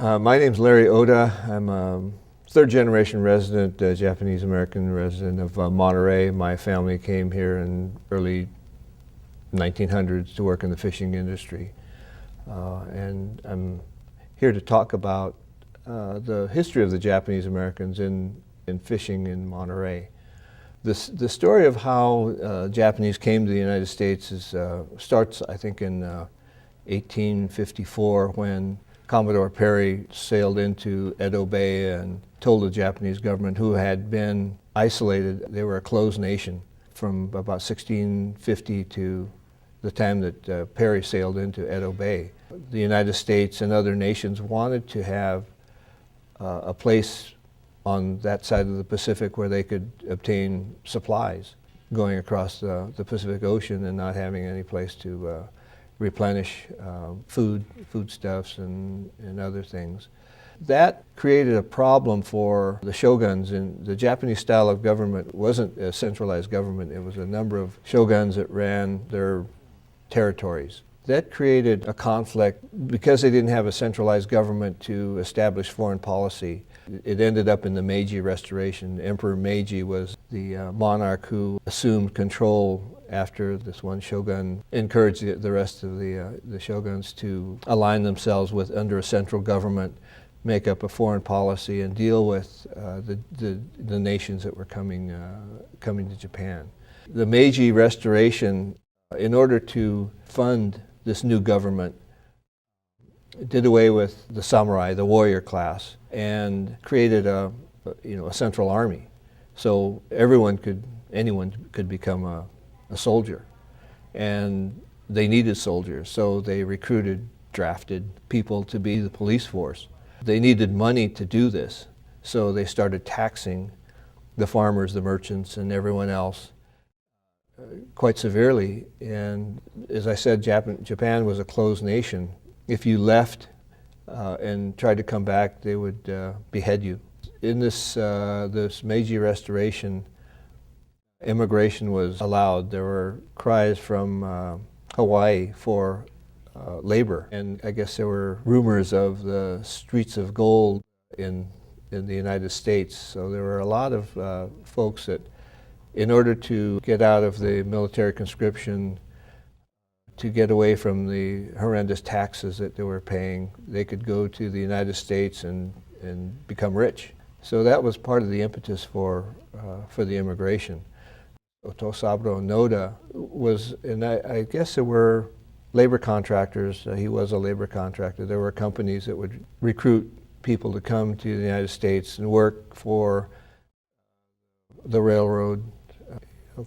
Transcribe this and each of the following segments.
My name's Larry Oda. I'm a third-generation resident, Japanese-American resident of Monterey. My family came here in early 1900s to work in the fishing industry. And I'm here to talk about the history of the Japanese-Americans in fishing in Monterey. The story of how Japanese came to the United States starts, I think, in 1854 when Commodore Perry sailed into Edo Bay and told the Japanese government, who had been isolated, they were a closed nation from about 1650 to the time that Perry sailed into Edo Bay. The United States and other nations wanted to have a place on that side of the Pacific where they could obtain supplies going across the Pacific Ocean and not having any place to replenish foodstuffs and other things. That created a problem for the shoguns, and the Japanese style of government wasn't a centralized government. It was a number of shoguns that ran their territories. That created a conflict because they didn't have a centralized government to establish foreign policy. It ended up in the Meiji Restoration. Emperor Meiji was the monarch who assumed control after this one shogun encouraged the rest of the shoguns to align themselves under a central government, make up a foreign policy, and deal with the nations that were coming to Japan. The Meiji Restoration, in order to fund this new government, did away with the samurai, the warrior class, and created a central army. So anyone could become a soldier. And they needed soldiers, so they drafted people to be the police force. They needed money to do this, so they started taxing the farmers, the merchants, and everyone else quite severely. And as I said, Japan was a closed nation. If you left and tried to come back, they would behead you. In this Meiji Restoration, immigration was allowed. There were cries from Hawaii for labor, and I guess there were rumors of the streets of gold in the United States. So there were a lot of folks that, in order to get out of the military conscription, to get away from the horrendous taxes that they were paying, they could go to the United States and become rich. So that was part of the impetus for the immigration. Otosaburo Noda was, and I guess there were labor contractors. He was a labor contractor. There were companies that would recruit people to come to the United States and work for the railroad,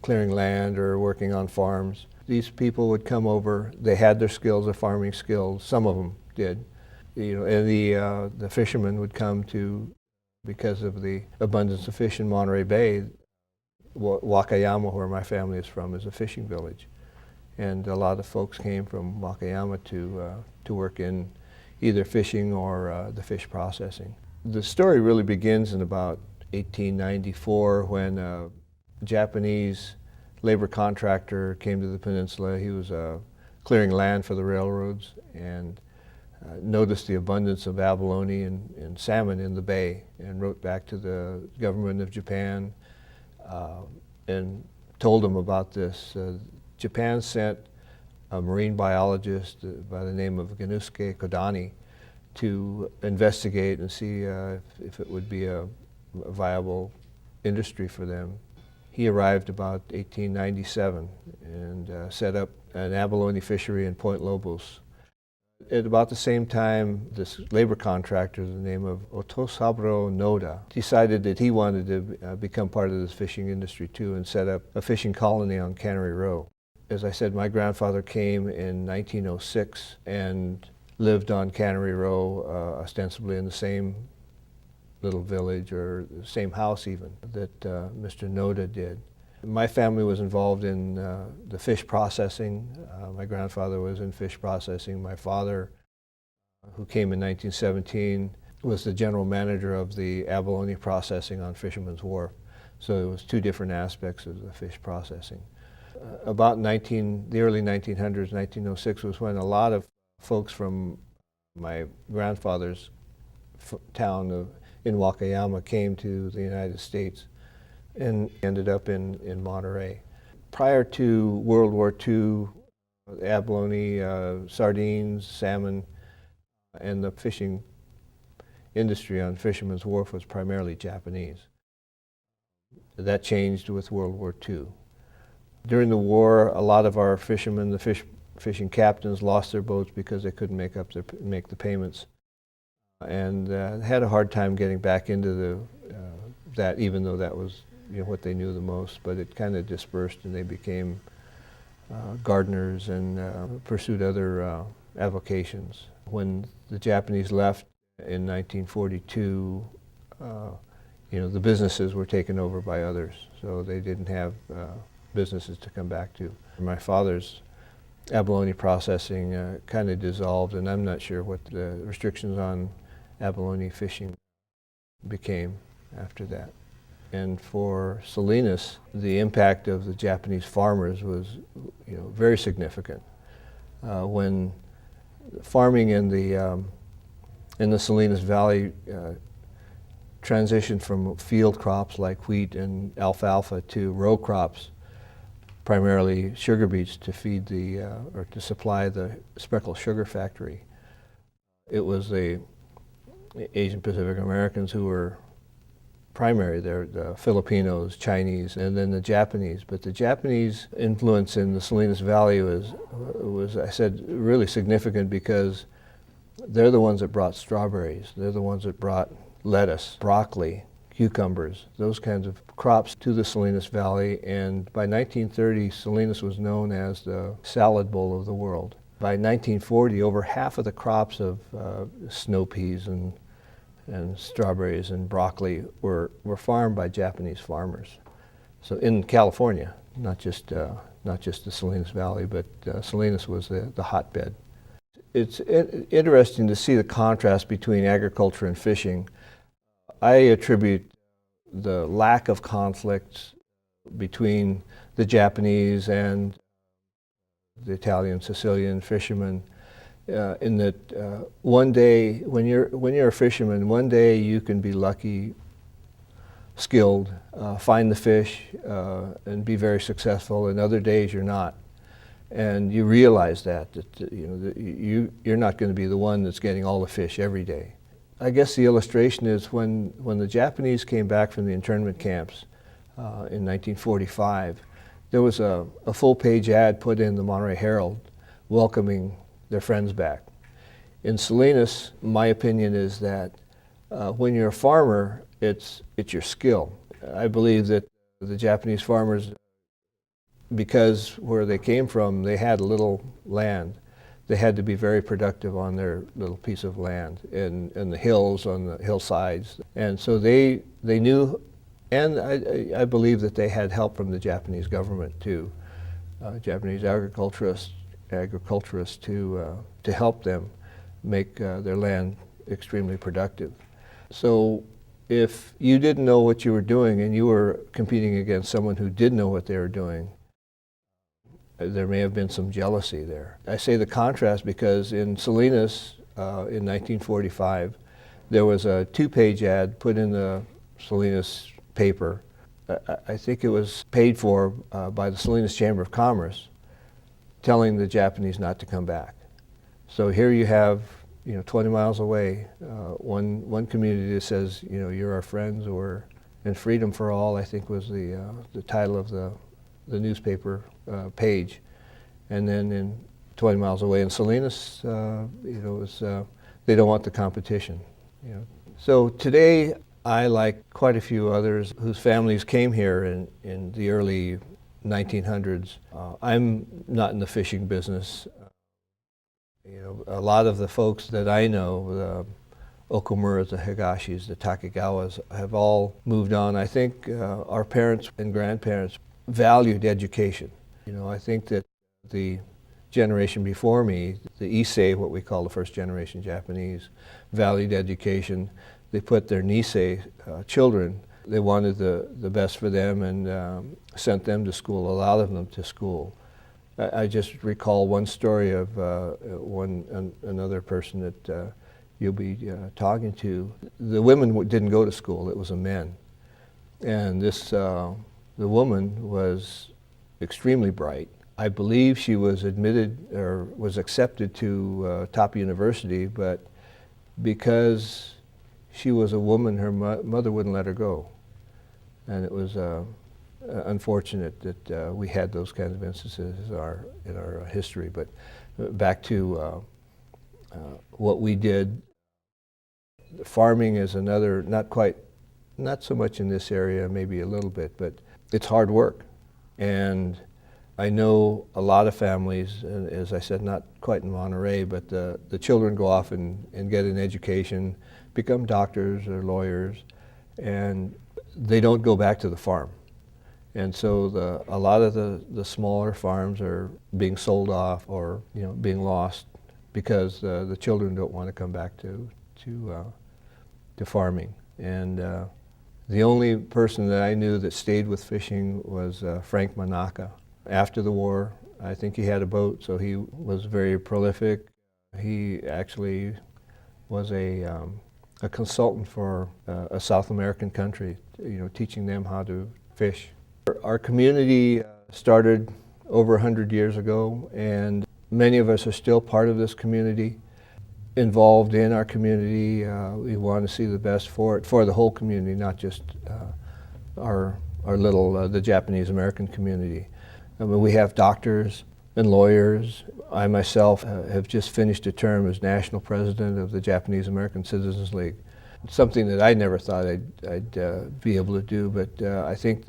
clearing land or working on farms. These people would come over. They had their skills, their farming skills. Some of them did, and the fishermen would come because of the abundance of fish in Monterey Bay. Wakayama, where my family is from, is a fishing village, and a lot of folks came from Wakayama to work in either fishing or the fish processing. The story really begins in about 1894 when a Japanese labor contractor came to the peninsula. He was clearing land for the railroads and noticed the abundance of abalone and salmon in the bay, and wrote back to the government of Japan and told them about this. Japan sent a marine biologist by the name of Genosuke Kodani to investigate and see if it would be a viable industry for them. He arrived about 1897 and set up an abalone fishery in Point Lobos. At about the same time, this labor contractor, the name of Otosaburo Noda, decided that he wanted to become part of this fishing industry too and set up a fishing colony on Cannery Row. As I said, my grandfather came in 1906 and lived on Cannery Row, ostensibly in the same little village, or the same house even, that Mr. Noda did. My family was involved in the fish processing. My grandfather was in fish processing. My father, who came in 1917, was the general manager of the abalone processing on Fisherman's Wharf. So it was two different aspects of the fish processing. About the early 1900s, 1906 was when a lot of folks from my grandfather's town in Wakayama came to the United States and ended up in Monterey. Prior to World War II, abalone, sardines, salmon, and the fishing industry on Fisherman's Wharf was primarily Japanese. That changed with World War II. During the war, a lot of our fishermen, the fishing captains, lost their boats because they couldn't make the payments, and had a hard time getting back into that, even though that was what they knew the most. But it kind of dispersed, and they became gardeners and pursued other avocations. When the Japanese left in 1942, the businesses were taken over by others, so they didn't have businesses to come back to. My father's abalone processing kind of dissolved, and I'm not sure what the restrictions on abalone fishing became after that. And for Salinas, the impact of the Japanese farmers was, very significant. When farming in the Salinas Valley transitioned from field crops like wheat and alfalfa to row crops, primarily sugar beets, to feed or to supply the Speckle Sugar Factory. It was the Asian Pacific Americans who were primary there, the Filipinos, Chinese, and then the Japanese. But the Japanese influence in the Salinas Valley was, I said, really significant because they're the ones that brought strawberries. They're the ones that brought lettuce, broccoli, cucumbers, those kinds of crops to the Salinas Valley. And by 1930, Salinas was known as the salad bowl of the world. By 1940, over half of the crops of snow peas and strawberries and broccoli were farmed by Japanese farmers. So in California, not just the Salinas Valley, but Salinas was the hotbed. It's interesting to see the contrast between agriculture and fishing. I attribute the lack of conflict between the Japanese and the Italian, Sicilian fishermen in that one day, when you're a fisherman, one day you can be lucky, skilled, find the fish, and be very successful, and other days you're not. And you realize that you're not going to be the one that's getting all the fish every day. I guess the illustration is when the Japanese came back from the internment camps in 1945, there was a full-page ad put in the Monterey Herald welcoming their friends back. In Salinas, my opinion is that when you're a farmer, it's your skill. I believe that the Japanese farmers, because where they came from, they had little land. They had to be very productive on their little piece of land in the hills, on the hillsides. And so they knew, and I believe that they had help from the Japanese government too, Japanese agriculturists to help them make their land extremely productive. So if you didn't know what you were doing and you were competing against someone who did know what they were doing, there may have been some jealousy there. I say the contrast because in Salinas in 1945, there was a 2-page ad put in the Salinas paper. I think it was paid for by the Salinas Chamber of Commerce, telling the Japanese not to come back. So here you have, 20 miles away, one community that says, you're our friends, and Freedom for All, I think, was the title of the newspaper page. And then in 20 miles away in Salinas, they don't want the competition. So today, I, like quite a few others whose families came here in the early 1900s. I'm not in the fishing business. A lot of the folks that I know, the Okamuras, the Higashis, the Takegawas, have all moved on. I think our parents and grandparents valued education. I think that the generation before me, the Issei, what we call the first generation Japanese, valued education. They put their Nisei children, they wanted the best for them and sent them to school, a lot of them to school. I just recall one story of another person that you'll be talking to. The women didn't go to school, it was the men. And the woman was extremely bright. I believe she was admitted or was accepted to top university, but because she was a woman, her mother wouldn't let her go. And it was unfortunate that we had those kinds of instances in our history. But back to what we did, farming is another, not so much in this area, maybe a little bit, but it's hard work. And I know a lot of families, and as I said, not quite in Monterey, but the children go off and get an education, become doctors or lawyers, and they don't go back to the farm. And so a lot of the smaller farms are being sold off or being lost because the children don't want to come back to farming. And the only person that I knew that stayed with fishing was Frank Tanaka. After the war, I think he had a boat, so he was very prolific. He actually was a consultant for a South American country, teaching them how to fish. Our community started over 100 years ago, and many of us are still part of this community, involved in our community. We want to see the best for the whole community, not just our little, the Japanese American community. I mean, we have doctors and lawyers. I myself have just finished a term as national president of the Japanese American Citizens League. It's something that I never thought I'd be able to do, but I think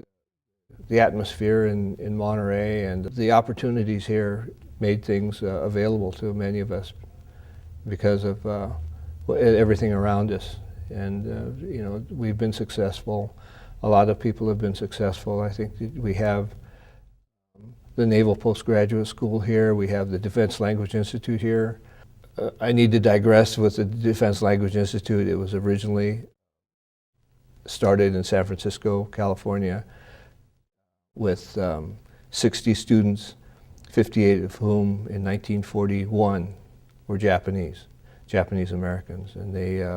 the atmosphere in Monterey and the opportunities here made things available to many of us because of everything around us. And we've been successful. A lot of people have been successful. I think that we have the Naval Postgraduate School here. We have the Defense Language Institute here. I need to digress with the Defense Language Institute. It was originally started in San Francisco, California, with 60 students, 58 of whom in 1941 were Japanese Americans. And they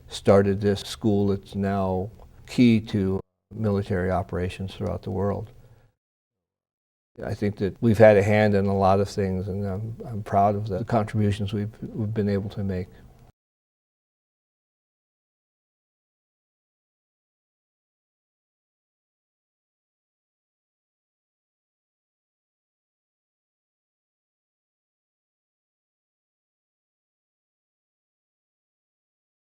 started this school that's now key to military operations throughout the world. I think that we've had a hand in a lot of things, and I'm proud of the contributions we've been able to make.